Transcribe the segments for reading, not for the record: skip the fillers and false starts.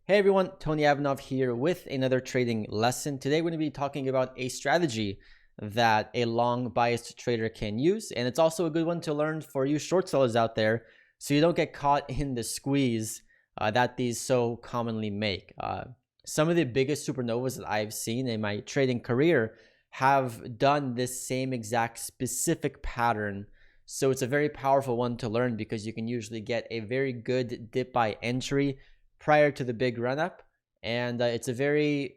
Hey everyone, Tony Avanov here with another trading lesson. Today we're going to be talking about a strategy that a long biased trader can use, and it's also a good one to learn for you short sellers out there so you don't get caught in the squeeze that these so commonly make. Some of the biggest supernovas that I've seen in my trading career have done this same exact specific pattern. So it's a very powerful one to learn because you can usually get a very good dip buy entry prior to the big run-up, and it's a very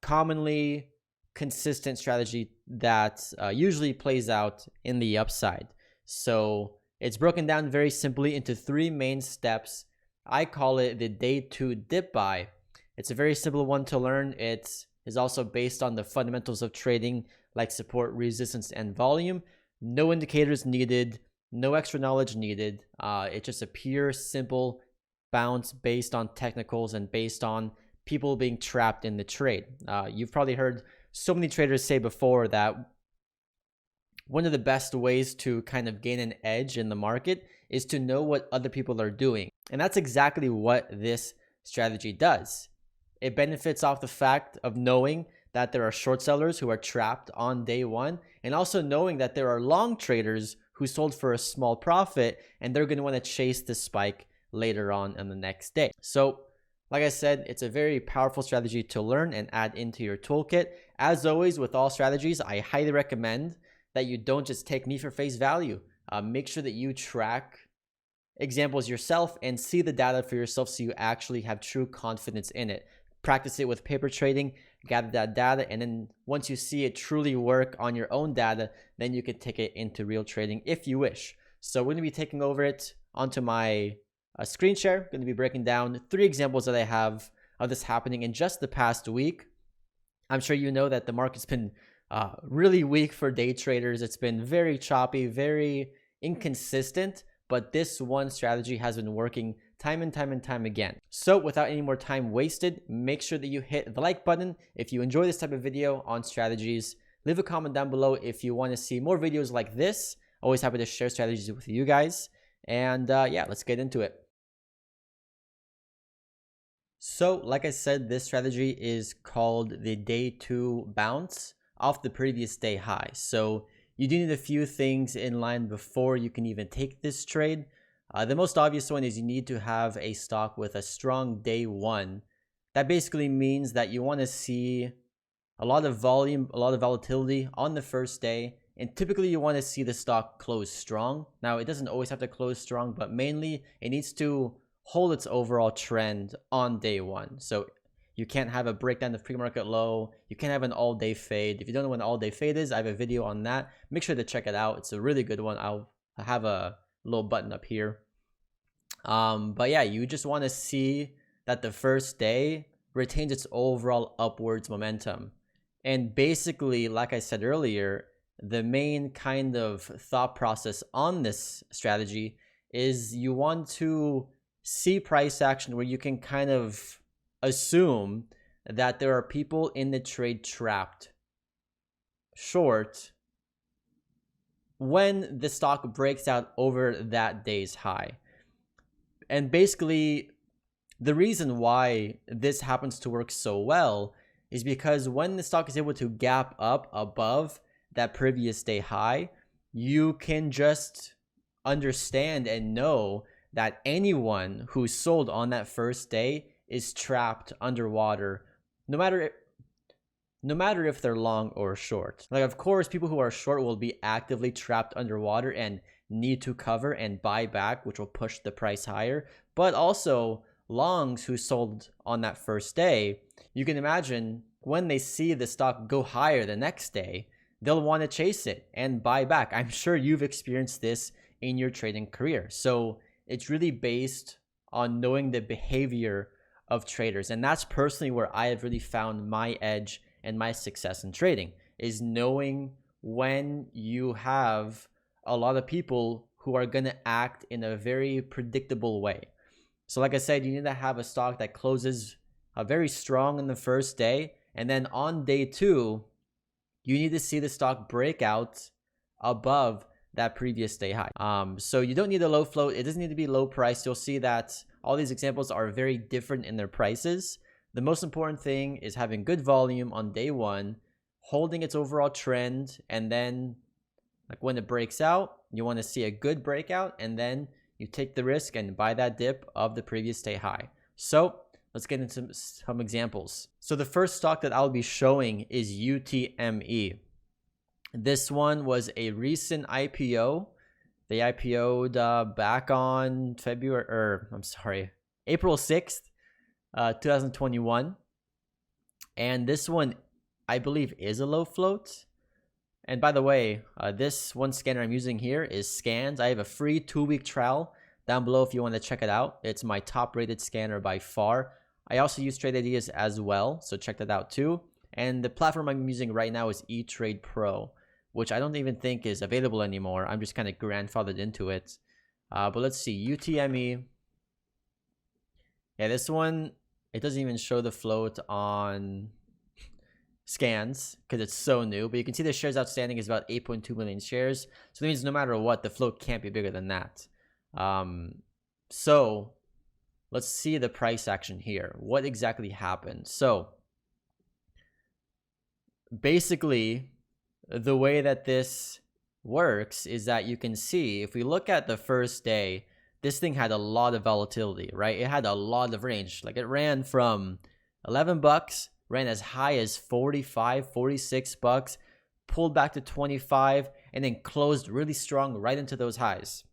commonly consistent strategy that usually plays out in the upside. So it's broken down very simply into three main steps. I call it the day two dip buy. It's a very simple one to learn. It is also based on the fundamentals of trading like support, resistance, and volume. No indicators needed, no extra knowledge needed. It's just a pure, simple bounce based on technicals and based on people being trapped in the trade. You've probably heard so many traders say before that one of the best ways to kind of gain an edge in the market is to know what other people are doing. And that's exactly what this strategy does. It benefits off the fact of knowing that there are short sellers who are trapped on day one, and also knowing that there are long traders who sold for a small profit and they're going to want to chase the spike later on the next day. So like I said, it's a very powerful strategy to learn and add into your toolkit. As always, with all strategies, I highly recommend that you don't just take me for face value. Make sure that you track examples yourself and see the data for yourself so you actually have true confidence in it. Practice it with paper trading, gather that data, and then once you see it truly work on your own data, then you can take it into real trading if you wish. So we're going to be taking over it onto my screen share. Going to be breaking down three examples that I have of this happening in just the past week. I'm sure you know that the market's been really weak for day traders. It's been very choppy, very inconsistent, but this one strategy has been working time and time again. So without any more time wasted, make sure that you hit the like button if you enjoy this type of video on strategies. Leave a comment down below if you want to see more videos like this. Always happy to share strategies with you guys. And yeah, let's get into it. So like I said, this strategy is called the day two bounce off the previous day high. So you do need a few things in line before you can even take this trade. The most obvious one is you need to have a stock with a strong day one. That basically means that you want to see a lot of volume, a lot of volatility on the first day. And typically you want to see the stock close strong. Now it doesn't always have to close strong, but mainly it needs to hold its overall trend on day one. So you can't have a breakdown of pre-market low. You can't have an all-day fade. If you don't know what an all-day fade is, I have a video on that. Make sure to check it out. It's a really good one. I'll have a little button up here. But yeah, you just want to see that the first day retains its overall upwards momentum. And basically, like I said earlier, the main kind of thought process on this strategy is you want to see price action where you can kind of assume that there are people in the trade trapped short when the stock breaks out over that day's high. And basically the reason why this happens to work so well is because when the stock is able to gap up above that previous day high, you can just understand and know that anyone who sold on that first day is trapped underwater, no matter if they're long or short. Like, of course, people who are short will be actively trapped underwater and need to cover and buy back, which will push the price higher. But also longs who sold on that first day, you can imagine when they see the stock go higher the next day, they'll want to chase it and buy back. I'm sure you've experienced this in your trading career. So it's really based on knowing the behavior of traders. And that's personally where I have really found my edge and my success in trading, is knowing when you have a lot of people who are going to act in a very predictable way. So like I said, you need to have a stock that closes very strong in the first day. And then on day two, you need to see the stock break out above that previous day high. So you don't need a low float. It doesn't need to be low price. You'll see that All these examples are very different in their prices. The most important thing is having good volume on day one, holding its overall trend, and then like when it breaks out, you want to see a good breakout, and then you take the risk and buy that dip of the previous day high. So let's get into some examples. So the first stock that I'll be showing is UTME. This one was a recent IPO. They IPO'd back on April 6th, 2021. And this one, I believe, is a low float. And by the way, this one scanner I'm using here is Scans. I have a free 2-week trial down below if you want to check it out. It's my top rated scanner by far. I also use Trade Ideas as well, so check that out too. And the platform I'm using right now is eTrade Pro, which I don't even think is available anymore. I'm just kind of grandfathered into it. But let's see, UTME. Yeah, this one, it doesn't even show the float on Scans because it's so new, but you can see the shares outstanding is about 8.2 million shares. So that means no matter what, the float can't be bigger than that. So let's see the price action here. What exactly happened? So basically, the way that this works is that you can see, if we look at the first day, this thing had a lot of volatility, right? It had a lot of range. Like it ran from 11 bucks, ran as high as 45, 46 bucks, pulled back to 25, and then closed really strong right into those highs.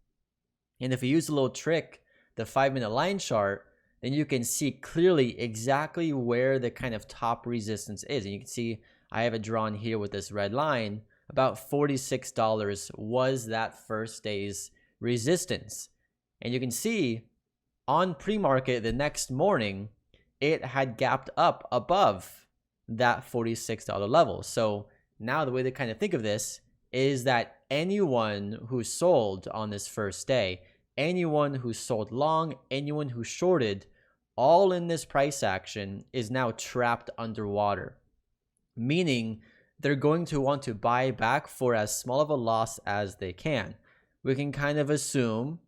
And if you use a little trick, the 5-minute line chart, then you can see clearly exactly where the kind of top resistance is. And you can see I have it drawn here with this red line. About $46 was that first day's resistance. And you can see on pre-market the next morning, it had gapped up above that $46 level. So now the way to kind of think of this is that anyone who sold on this first day, anyone who sold long, anyone who shorted, all in this price action is now trapped underwater. Meaning they're going to want to buy back for as small of a loss as they can. We can kind of assume,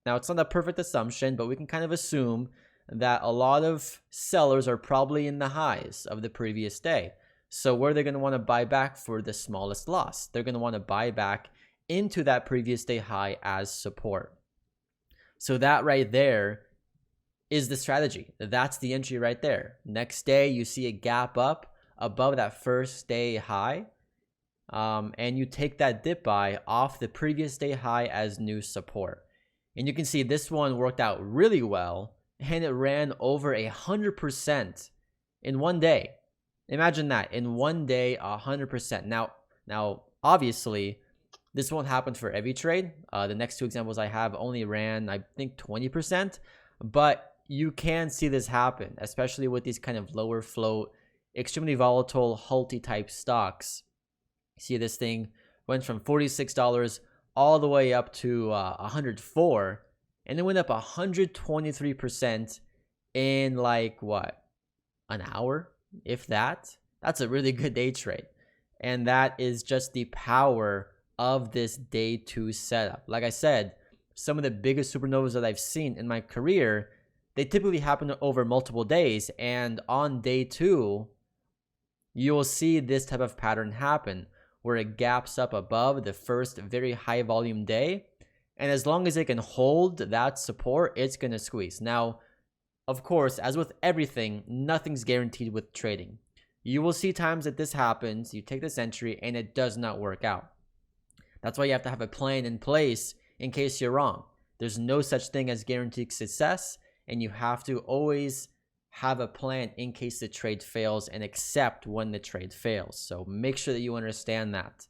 now it's not a perfect assumption, but we can kind of assume that a lot of sellers are probably in the highs of the previous day. So where they're going to want to buy back for the smallest loss, they're going to want to buy back into that previous day high as support. So that right there is the strategy. That's the entry right there. Next day, you see a gap up above that first day high, and you take that dip buy off the previous day high as new support. And you can see this one worked out really well, and it ran over 100% in one day. Imagine that, in one day, 100%. Now, obviously, this won't happen for every trade. The next two examples I have only ran, I think, 20%, but you can see this happen, especially with these kind of lower float, extremely volatile, halty type stocks. See, this thing went from $46 all the way up to $104, and it went up 123% in like what, an hour, if that. That's a really good day trade, and that is just the power of this day two setup. Like I said, some of the biggest supernovas that I've seen in my career, they typically happen over multiple days, and on day two, you'll see this type of pattern happen where it gaps up above the first very high volume day, and as long as it can hold that support, it's going to squeeze. Now, of course, as with everything, nothing's guaranteed with trading. You will see times that this happens, you take this entry, and it does not work out. That's why you have to have a plan in place in case you're wrong. There's no such thing as guaranteed success, and you have to always have a plan in case the trade fails and accept when the trade fails. So make sure that you understand that.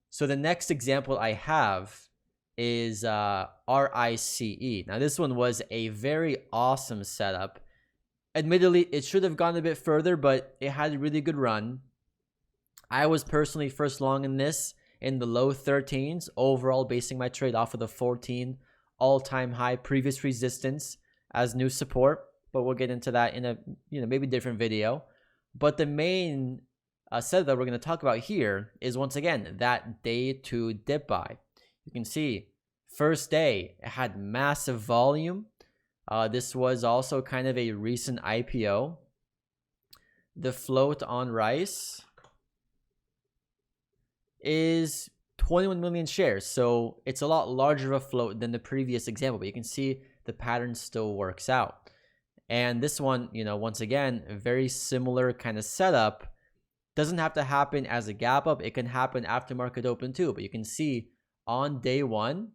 So the next example I have is RICE. Now this one was a very awesome setup. Admittedly, it should have gone a bit further, but it had a really good run. I was personally first long in this in the low 13s, overall basing my trade off of the 14 all-time high previous resistance as new support. But we'll get into that in a maybe different video. But the main setup that we're going to talk about here is, once again, that day two dip buy. You can see first day it had massive volume, This was also kind of a recent IPO. The float on RICE is 21 million shares, so it's a lot larger of a float than the previous example, but you can see the pattern still works out. And this one, once again, a very similar kind of setup. Doesn't have to happen as a gap up. It can happen after market open too, but you can see on day one,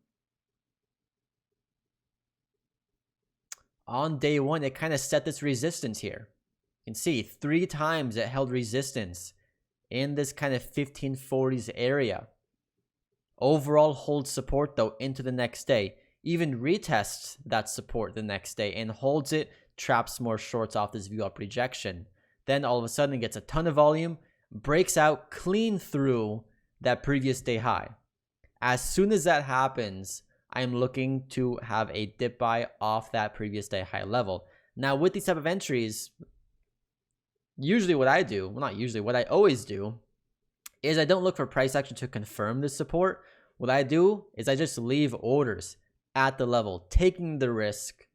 it kind of set this resistance here. You can see 3 times it held resistance in this kind of 1540s area. Overall holds support though into the next day. Even retests that support the next day and holds it, traps more shorts off this view up rejection. Then all of a sudden it gets a ton of volume, breaks out clean through that previous day high. As soon as that happens, I'm looking to have a dip buy off that previous day high level. Now with these type of entries, usually what I do, well, not usually, what I always do is I don't look for price action to confirm the support. What I do is I just leave orders at the level, taking the risk,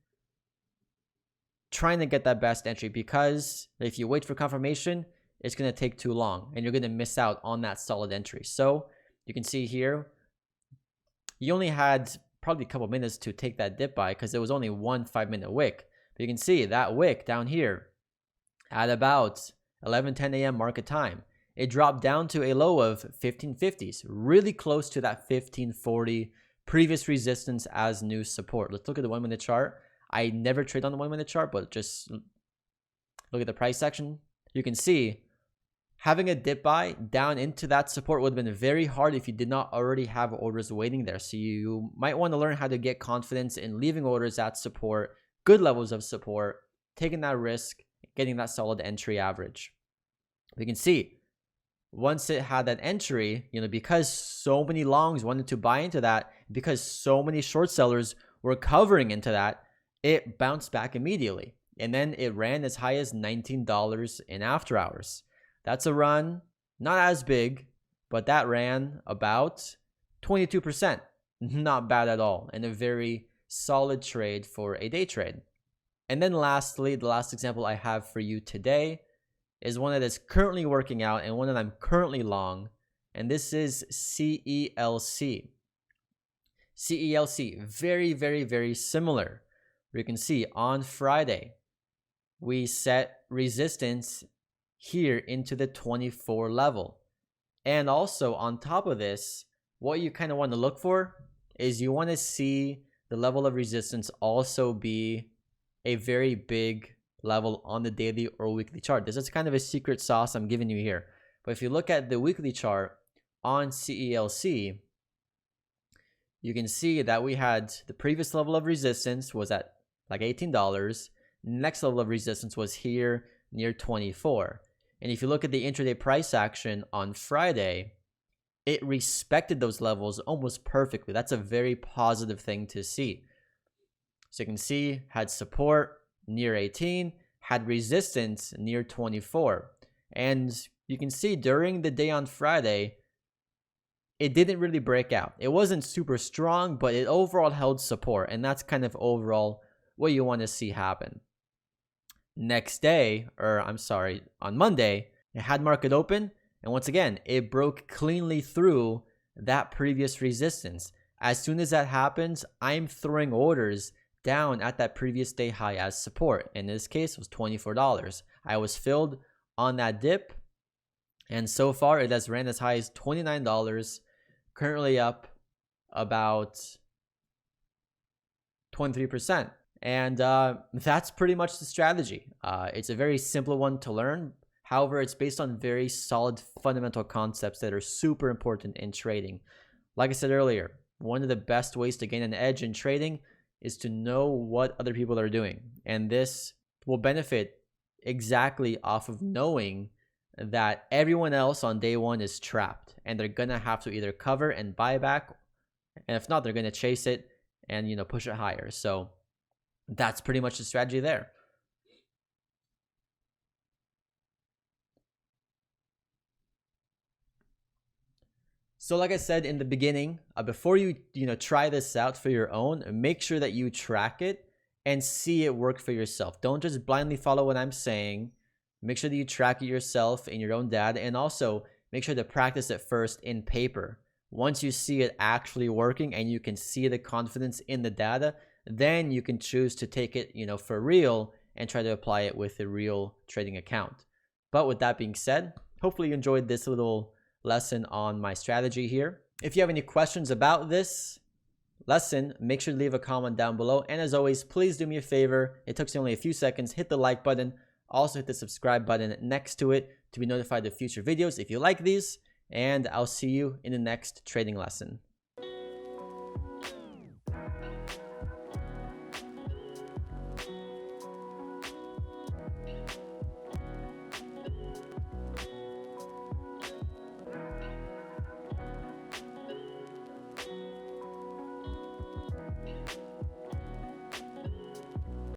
trying to get that best entry, because if you wait for confirmation, it's going to take too long and you're going to miss out on that solid entry. So you can see here, you only had probably a couple minutes to take that dip buy because it was only one 5-minute wick. But you can see that wick down here at about 11:10 a.m. market time, it dropped down to a low of 1550s, really close to that 1540 previous resistance as new support. Let's look at the 1-minute chart. I never trade on the 1-minute chart, but just look at the price section. You can see having a dip buy down into that support would have been very hard if you did not already have orders waiting there. So you might want to learn how to get confidence in leaving orders at support, good levels of support, taking that risk, getting that solid entry average. You can see once it had that entry, because so many longs wanted to buy into that, because so many short sellers were covering into that, it bounced back immediately. And then it ran as high as $19 in after hours. That's a run, not as big, but that ran about 22%. Not bad at all, and a very solid trade for a day trade. And then lastly, the last example I have for you today is one that is currently working out and one that I'm currently long, and this is CELC. CELC, very, very, very similar. You can see on Friday, we set resistance here into the 24 level. And also on top of this, what you kind of want to look for is you want to see the level of resistance also be a very big level on the daily or weekly chart. This is kind of a secret sauce I'm giving you here. But if you look at the weekly chart on CELC, you can see that we had the previous level of resistance was at like $18. Next level of resistance was here near 24. And if you look at the intraday price action on Friday, it respected those levels almost perfectly. That's a very positive thing to see. So you can see had support near 18, had resistance near 24. And you can see during the day on Friday, it didn't really break out. It wasn't super strong, but it overall held support. And that's kind of overall what you want to see happen. Next day, on Monday, it had market open. And once again, it broke cleanly through that previous resistance. As soon as that happens, I'm throwing orders down at that previous day high as support. In this case, it was $24. I was filled on that dip. And so far, it has ran as high as $29, currently up about 23%. And that's pretty much the strategy. It's a very simple one to learn. However, it's based on very solid fundamental concepts that are super important in trading. Like I said earlier, one of the best ways to gain an edge in trading is to know what other people are doing. And this will benefit exactly off of knowing that everyone else on day one is trapped and they're going to have to either cover and buy back. And if not, they're going to chase it and, push it higher. So that's pretty much the strategy there. So like I said in the beginning, before you try this out for your own, make sure that you track it and see it work for yourself. Don't just blindly follow what I'm saying. Make sure that you track it yourself in your own data, and also make sure to practice it first in paper. Once you see it actually working and you can see the confidence in the data, then you can choose to take it, for real and try to apply it with a real trading account. But with that being said, hopefully you enjoyed this little lesson on my strategy here. If you have any questions about this lesson, make sure to leave a comment down below. And as always, please do me a favor. It took only a few seconds. Hit the like button. Also hit the subscribe button next to it to be notified of future videos if you like these. And I'll see you in the next trading lesson.